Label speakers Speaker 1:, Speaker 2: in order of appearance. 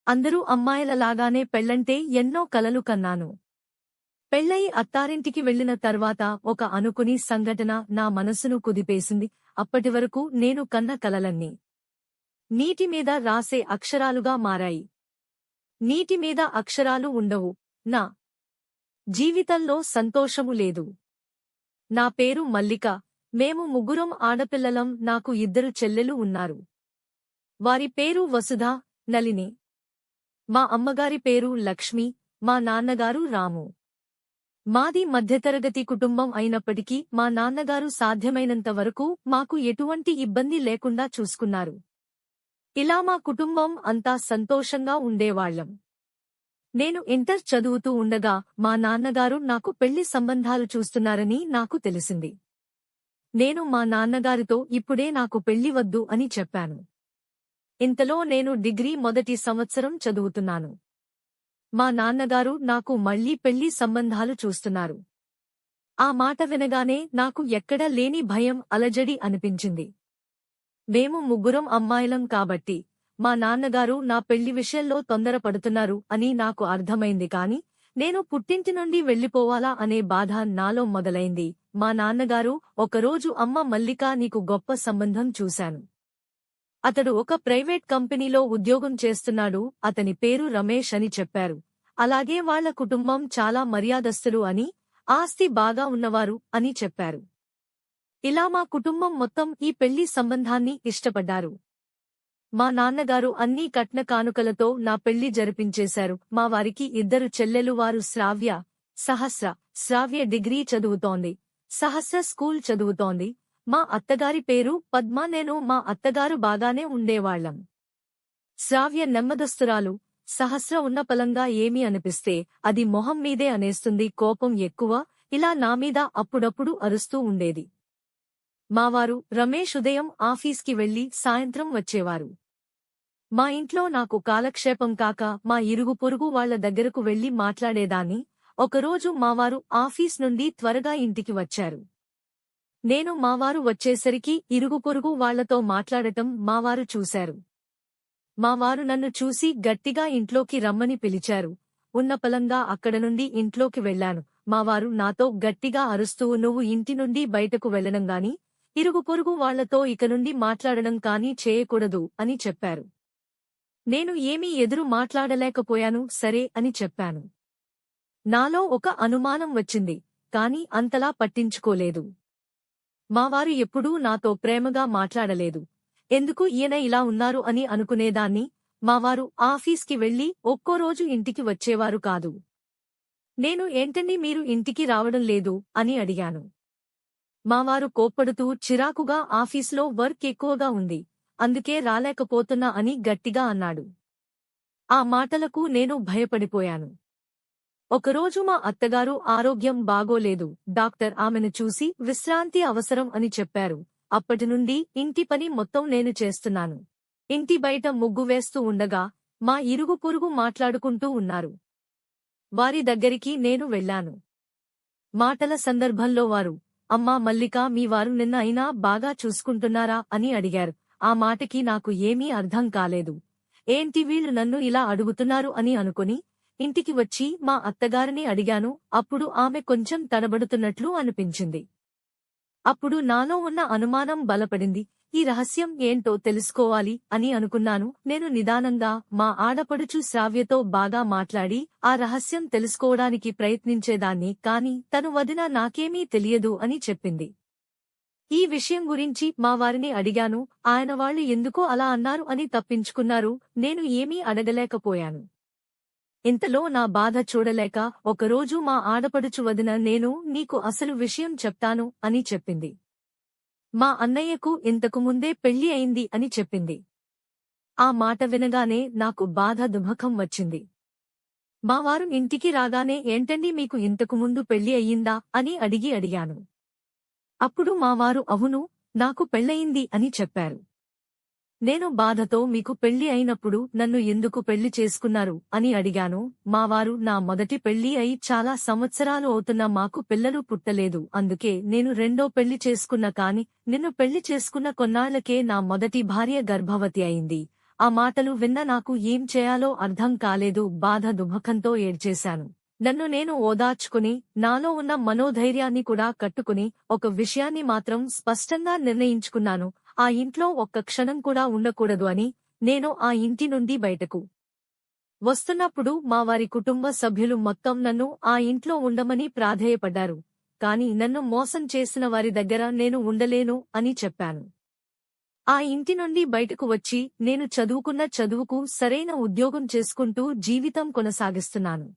Speaker 1: అందరూ అమ్మాయిలలాగానే పెళ్లంటే ఎన్నో కలలు కన్నాను. పెళ్లయి అత్తారింటికి వెళ్లిన తర్వాత ఒక అనుకుని సంఘటన నా మనసును కుదిపేసింది. అప్పటివరకు నేను కన్న కలలన్నీ నీటిమీద రాసే అక్షరాలుగా మారాయి. నీటిమీద అక్షరాలు ఉండవు. నా జీవితంలో సంతోషము లేదు. నా పేరు మల్లిక. మేము ముగ్గురం ఆడపిల్లలం. నాకు 2 చెల్లెలు ఉన్నారు. వారి పేరు వసుధ, నళిని. మా అమ్మగారి పేరు లక్ష్మి, మా నాన్నగారు రాము. మాది మధ్యతరగతి కుటుంబం అయినప్పటికీ మా నాన్నగారు సాధ్యమైనంత వరకు మాకు ఎటువంటి ఇబ్బంది లేకుండా చూసుకున్నారు. ఇలా మా కుటుంబం అంతా సంతోషంగా ఉండేవాళ్లం. నేను ఇంటర్ చదువుతూ ఉండగా మా నాన్నగారు నాకు పెళ్లి సంబంధాలు చూస్తున్నారని నాకు తెలిసింది. నేను మా నాన్నగారితో ఇప్పుడే నాకు పెళ్లి వద్దు అని చెప్పాను. ఇంతలో నేను డిగ్రీ మొదటి సంవత్సరం చదువుతున్నాను. మా నాన్నగారు నాకు మళ్లీ పెళ్లి సంబంధాలు చూస్తున్నారు. ఆ మాట వినగానే నాకు ఎక్కడా లేని భయం, అలజడి అనిపించింది. మేము ముగ్గురం అమ్మాయిలం కాబట్టి మా నాన్నగారు నా పెళ్లి విషయంలో తొందరపడుతున్నారు అని నాకు అర్థమైంది. కాని నేను పుట్టింటి నుండి వెళ్లిపోవాలా అనే బాధ నాలో మొదలైంది. మా నాన్నగారు ఒకరోజు అమ్మ మల్లికా, నీకు గొప్ప సంబంధం చూశాను. అతడు ఒక ప్రైవేట్ కంపెనీలో ఉద్యోగం చేస్తున్నాడు. అతని పేరు రమేష్ అని చెప్పారు. అలాగే వాళ్ల కుటుంబం చాలా మర్యాదస్తులు అని, ఆస్తి బాగా ఉన్నవారు అని చెప్పారు. ఇలా మా కుటుంబం మొత్తం ఈ పెళ్లి సంబంధాన్ని ఇష్టపడ్డారు. మా నాన్నగారు అన్ని కట్న కానుకలతో నా పెళ్లి జరిపించేశారు. మా వారికి 2 చెల్లెలు. వారు శ్రావ్య, సహస్ర. శ్రావ్య డిగ్రీ చదువుతోంది, సహస్ర స్కూల్ చదువుతోంది. మా అత్తగారి పేరు పద్మ. నేను మా అత్తగారు బాగానే ఉండేవాళ్లం. శ్రావ్య నెమ్మదస్తురాలు. సహస్ర ఉన్నపలంగా ఏమీ అనిపిస్తే అది మొహం మీదే అనేస్తుంది. కోపం ఎక్కువ. ఇలా నామీద అప్పుడప్పుడు అరుస్తూ ఉండేది. మావారు రమేష్ ఉదయం ఆఫీస్కి వెళ్లి సాయంత్రం వచ్చేవారు. మా ఇంట్లో నాకు కాలక్షేపం కాక మా ఇరుగు పొరుగు వాళ్ల దగ్గరకు వెళ్లి మాట్లాడేదాన్ని. ఒకరోజు మావారు ఆఫీస్ నుండి త్వరగా ఇంటికి వచ్చారు. నేను మావారు వచ్చేసరికి ఇరుగు పొరుగు వాళ్లతో మాట్లాడటం మావారు చూశారు. మావారు నన్ను చూసి గట్టిగా ఇంట్లోకి రమ్మని పిలిచారు. ఉన్నపలంగా అక్కడ నుండి ఇంట్లోకి వెళ్లాను. మావారు నాతో గట్టిగా అరుస్తూ, నువ్వు ఇంటి నుండి బయటకు వెళ్లడం గాని, ఇరుగు పొరుగు వాళ్లతో ఇక నుండి మాట్లాడడం కానీ చేయకూడదు అని చెప్పారు. నేను ఏమీ ఎదురు మాట్లాడలేకపోయాను. సరే అని చెప్పాను. నాలో ఒక అనుమానం వచ్చింది, కాని అంతలా పట్టించుకోలేదు. మావారు ఎప్పుడూ నాతో ప్రేమగా మాట్లాడలేదు. ఎందుకు ఈయన ఇలా ఉన్నారు అని అనుకునేదాన్ని. మావారు ఆఫీస్కి వెళ్లి ఒక్కోరోజు ఇంటికి వచ్చేవారు కాదు. నేను ఏంటండి మీరు ఇంటికి రావడం లేదు అని అడిగాను. మావారు కోప్పడుతూ, చిరాకుగా ఆఫీస్లో వర్క్ ఎక్కువగా ఉంది, అందుకే రాలేకపోతున్నా అని గట్టిగా అన్నాడు. ఆ మాటలకు నేను భయపడిపోయాను. ఒకరోజు మా అత్తగారు ఆరోగ్యం బాగోలేదు. డాక్టర్ ఆమెను చూసి విశ్రాంతి అవసరం అని చెప్పారు. అప్పటినుండి ఇంటి పని మొత్తం నేను చేస్తున్నాను. ఇంటి బయట ముగ్గు వేస్తూ ఉండగా మా ఇరుగు పొరుగు మాట్లాడుకుంటూ ఉన్నారు. వారి దగ్గరికి నేను వెళ్లాను. మాటల సందర్భంలో వారు, అమ్మా మల్లిక, మీ వారు నిన్న అయినా బాగా చూసుకుంటున్నారా అని అడిగారు. ఆ మాటకి నాకు ఏమీ అర్థం కాలేదు. ఏంటి వీళ్లు నన్ను ఇలా అడుగుతున్నారు అని అనుకుని ఇంటికి వచ్చి మా అత్తగారిని అడిగాను. అప్పుడు ఆమె కొంచెం తడబడుతున్నట్లు అనిపించింది. అప్పుడు నాలో ఉన్న అనుమానం బలపడింది. ఈ రహస్యం ఏంటో తెలుసుకోవాలి అని అనుకున్నాను. నేను నిదానంగా మా ఆడపడుచు శ్రావ్యతో బాగా మాట్లాడి ఆ రహస్యం తెలుసుకోవడానికి ప్రయత్నించేదాన్ని. కాని తను వదిన నాకేమీ తెలియదు అని చెప్పింది. ఈ విషయం గురించి మా వారిని అడిగాను. ఆయన వాళ్ళు ఎందుకో అలా అన్నారు అని తప్పించుకున్నారు. నేను ఏమీ అడగలేకపోయాను. ఇంతలో నా బాధ చూడలేక ఒకరోజు మా ఆడపడుచు వదిన, నేను నీకు అసలు విషయం చెప్తాను అని చెప్పింది. మా అన్నయ్యకు ఇంతకు ముందే పెళ్లి అయింది అని చెప్పింది. ఆ మాట వినగానే నాకు బాధ దుఃఖం వచ్చింది. మావారు ఇంటికి రాగానే, ఏంటండి మీకు ఇంతకు ముందు పెళ్లి అయ్యిందా అని అడిగాను. అప్పుడు మావారు, అవును, నాకు పెళ్లయింది అని చెప్పారు. నేను బాధతో, మీకు పెళ్లి అయినప్పుడు నన్ను ఎందుకు పెళ్లి చేసుకున్నారు అని అడిగాను. మావారు, నా మొదటి పెళ్లి అయి చాలా సంవత్సరాలు అవుతున్నా మాకు పిల్లలు పుట్టలేదు, అందుకే నేను రెండో పెళ్లి చేసుకున్నా. కాని నిన్ను పెళ్లి చేసుకున్న కొన్నాళ్లకే నా మొదటి భార్య గర్భవతి అయింది. ఆ మాటలు విన్న నాకు ఏం చేయాలో అర్థం కాలేదు. బాధ దుఃఖంతో ఏడ్చేశాను. నన్ను నేను ఓదార్చుకుని, నాలో ఉన్న మనోధైర్యాన్ని కూడా కట్టుకుని, ఒక విషయాన్ని మాత్రం స్పష్టంగా నిర్ణయించుకున్నాను. ఆ ఇంట్లో ఒక్క క్షణం కూడా ఉండకూడదు అని. నేను ఆ ఇంటి నుండి బయటకు వస్తున్నప్పుడు మా వారి కుటుంబ సభ్యులు మొత్తం నన్ను ఆ ఇంట్లో ఉండమని ప్రాధేయపడ్డారు. కాని నన్ను మోసం చేసిన వారి దగ్గర నేను ఉండలేను అని చెప్పాను. ఆ ఇంటి నుండి బయటకు వచ్చి నేను చదువుకున్న చదువుకు సరైన ఉద్యోగం చేసుకుంటూ జీవితం కొనసాగిస్తున్నాను.